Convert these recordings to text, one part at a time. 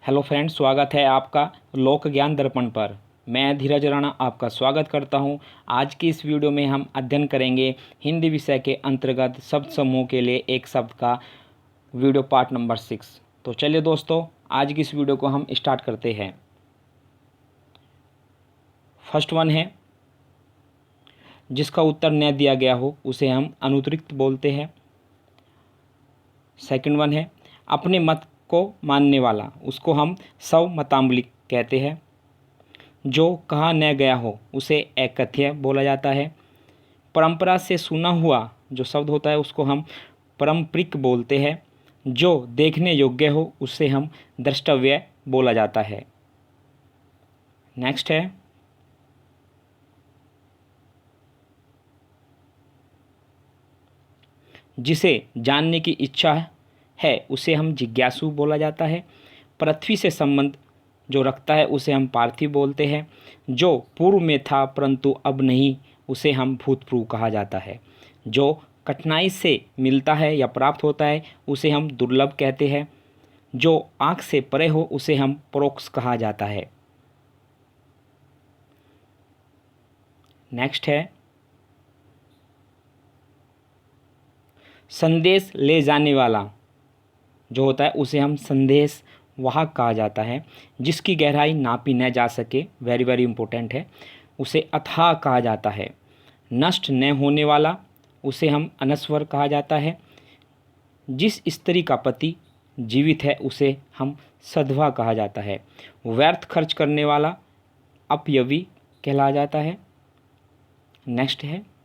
Hello friends, स्वागत है आपका लोक ज्ञान दर्पण पर। मैं धीरज राणा आपका स्वागत करता हूं। आज की इस वीडियो में हम अध्ययन करेंगे हिंदी विषय के अंतर्गत शब्द समूह के लिए एक शब्द का वीडियो पार्ट नंबर 6। तो चलिए दोस्तों, आज की इस वीडियो को हम स्टार्ट करते हैं। फर्स्ट वन है, जिसका उत्तर न दिया गया हो उसे हम अनुत्तरित बोलते हैं। सेकंड वन है, अपने मत को मानने वाला, उसको हम स्वमतावली कहते हैं। जो कहा न गया हो उसे एकथ्य बोला जाता है। परंपरा से सुना हुआ जो शब्द होता है उसको हम पारंपरिक बोलते हैं। जो देखने योग्य हो उसे हम द्रष्टव्य बोला जाता है। नेक्स्ट है, जिसे जानने की इच्छा है उसे हम जिज्ञासु बोला जाता है। पृथ्वी से संबंध जो रखता है उसे हम पार्थिव बोलते हैं। जो पूर्व में था परंतु अब नहीं उसे हम भूतपूर्व कहा जाता है। जो कठिनाई से मिलता है या प्राप्त होता है उसे हम दुर्लभ कहते हैं। जो आँख से परे हो उसे हम परोक्ष कहा जाता है। नेक्स्ट है, संदेश ले जाने वाला जो होता है उसे हम संदेश वाहक कहा जाता है। जिसकी गहराई नापी न जा सके, वेरी वेरी इंपॉर्टेंट है, उसे अथाह कहा जाता है। नष्ट न होने वाला उसे हम अनश्वर कहा जाता है। जिस स्त्री का पति जीवित है उसे हम सधवा कहा जाता है। व्यर्थ खर्च करने वाला अपयवी कहला जाता है। नेक्स्ट है,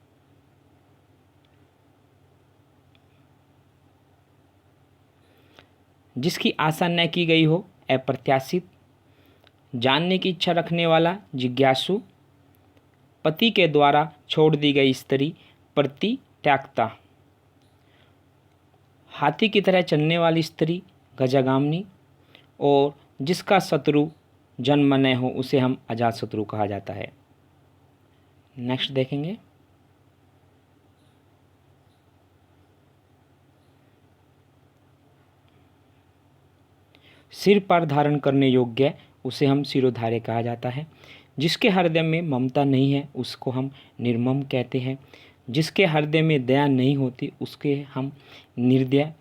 जिसकी आशा न की गई हो, अप्रत्याशित। जानने की इच्छा रखने वाला जिज्ञासु। पति के द्वारा छोड़ दी गई स्त्री परित्याक्ता। हाथी की तरह चलने वाली स्त्री गजगामिनी। और जिसका शत्रु जन्म न हो उसे हम अजात शत्रु कहा जाता है। नेक्स्ट देखेंगे, सिर पर धारण करने योग्य उसे हम सिरोधार्य कहा जाता है। जिसके हृदय में ममता नहीं है उसको हम निर्मम कहते हैं। जिसके हृदय में दया नहीं होती उसके हम निर्दय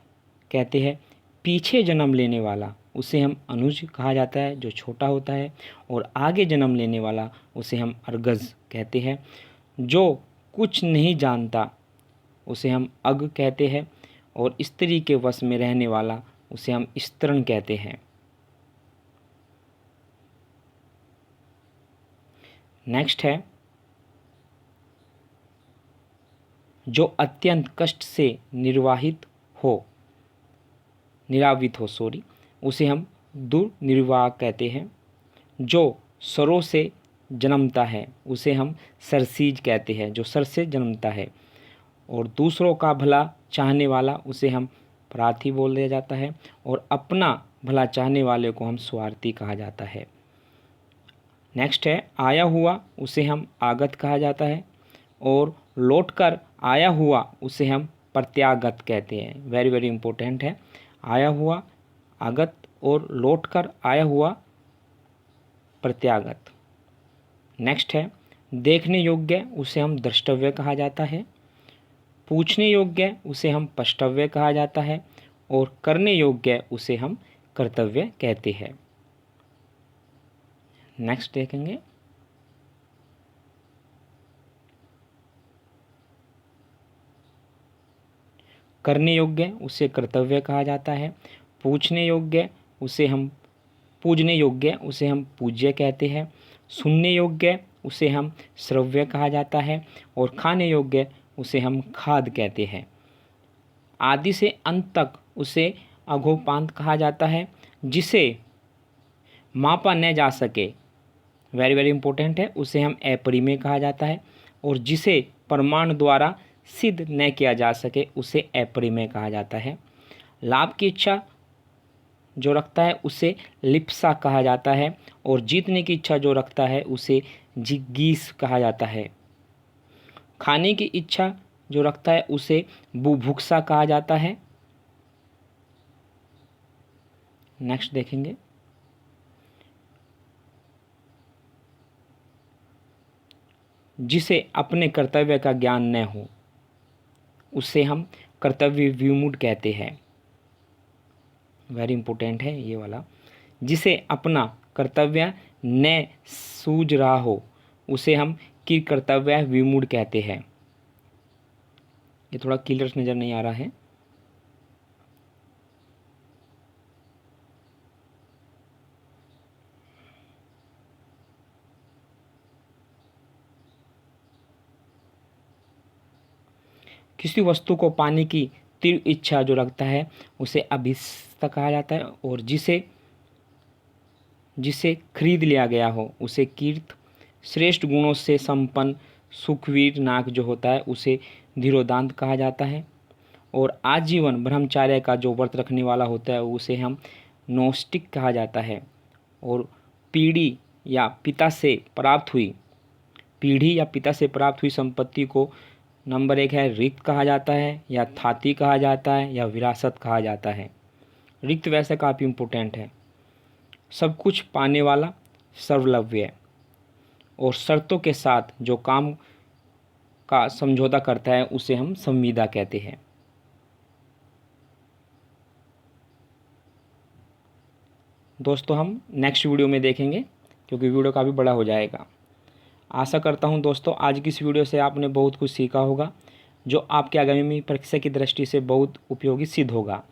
कहते हैं। पीछे जन्म लेने वाला उसे हम अनुज कहा जाता है जो छोटा होता है। और आगे जन्म लेने वाला उसे हम अर्गज कहते हैं। जो कुछ नहीं जानता उसे हम अग कहते हैं। और स्त्री के वश में रहने वाला उसे हम स्तरण कहते हैं। नेक्स्ट है, जो अत्यंत कष्ट से निरावित हो उसे हम दुर्निर्वाह कहते हैं। जो सरों से जन्मता है उसे हम सरसीज कहते हैं, जो सर से जन्मता है। और दूसरों का भला चाहने वाला उसे हम प्रार्थी बोल दिया जाता है। और अपना भला चाहने वाले को हम स्वार्थी कहा जाता है। नेक्स्ट है, आया हुआ उसे हम आगत कहा जाता है। और लौटकर आया हुआ उसे हम प्रत्यागत कहते हैं। वेरी वेरी इंपॉर्टेंट है, आया हुआ आगत और लौटकर आया हुआ प्रत्यागत। नेक्स्ट है, देखने योग्य उसे हम द्रष्टव्य कहा जाता है। पूछने योग्य उसे हम पष्टव्य कहा जाता है। और करने योग्य उसे हम कर्तव्य कहते हैं। नेक्स्ट देखेंगे, करने योग्य उसे कर्तव्य कहा जाता है। पूछने योग्य उसे हम पूज्य कहते हैं। सुनने योग्य उसे हम श्रव्य कहा जाता है। और खाने योग्य उसे हम खाद कहते हैं। आदि से अंत तक उसे अघोपांत कहा जाता है। जिसे मापा न जा सके, वेरी वेरी इंपॉर्टेंट है, उसे हम अपरिमेय कहा जाता है। और जिसे प्रमाण द्वारा सिद्ध न किया जा सके उसे अपरिमेय कहा जाता है। लाभ की इच्छा जो रखता है उसे लिप्सा कहा जाता है। और जीतने की इच्छा जो रखता है उसे जिज्ञीस कहा जाता है। खाने की इच्छा जो रखता है उसे बुभुक्षा कहा जाता है। नेक्स्ट देखेंगे, जिसे अपने कर्तव्य का ज्ञान न हो उसे हम कर्तव्य विमूढ़ कहते हैं। वेरी इंपॉर्टेंट है ये वाला। जिसे अपना कर्तव्य न सूझ रहा हो उसे हम कि कर्तव्य विमूढ़ कहते हैं। ये थोड़ा क्लियर नज़र नहीं आ रहा है। किसी वस्तु को पाने की तीव्र इच्छा जो रखता है उसे अभीष्ट कहा जाता है, और जिसे जिसे खरीद लिया गया हो उसे कीर्त। श्रेष्ठ गुणों से संपन्न सुखवीर नाग जो होता है उसे धीरोदांत कहा जाता है, और आजीवन ब्रह्मचार्य का जो व्रत रखने वाला होता है उसे हम नौष्टिक कहा जाता है। और पीढ़ी या पिता से प्राप्त हुई संपत्ति को नंबर 1 है रिक्त कहा जाता है, या थाती कहा जाता है, या विरासत कहा जाता है। रिक्त वैसे काफ़ी इम्पोर्टेंट है। सब कुछ पाने वाला सर्वलव्य, और शर्तों के साथ जो काम का समझौता करता है उसे हम संविदा कहते हैं। दोस्तों हम नेक्स्ट वीडियो में देखेंगे क्योंकि वीडियो काफ़ी बड़ा हो जाएगा। आशा करता हूं दोस्तों आज की इस वीडियो से आपने बहुत कुछ सीखा होगा जो आपके आगामी परीक्षा की दृष्टि से बहुत उपयोगी सिद्ध होगा।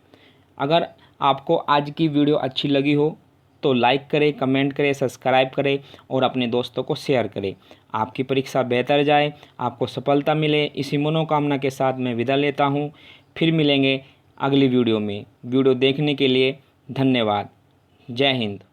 अगर आपको आज की वीडियो अच्छी लगी हो तो लाइक करें, कमेंट करें, सब्सक्राइब करें और अपने दोस्तों को शेयर करें। आपकी परीक्षा बेहतर जाए, आपको सफलता मिले, इसी मनोकामना के साथ मैं विदा लेता हूँ। फिर मिलेंगे अगली वीडियो में। वीडियो देखने के लिए धन्यवाद। जय हिंद।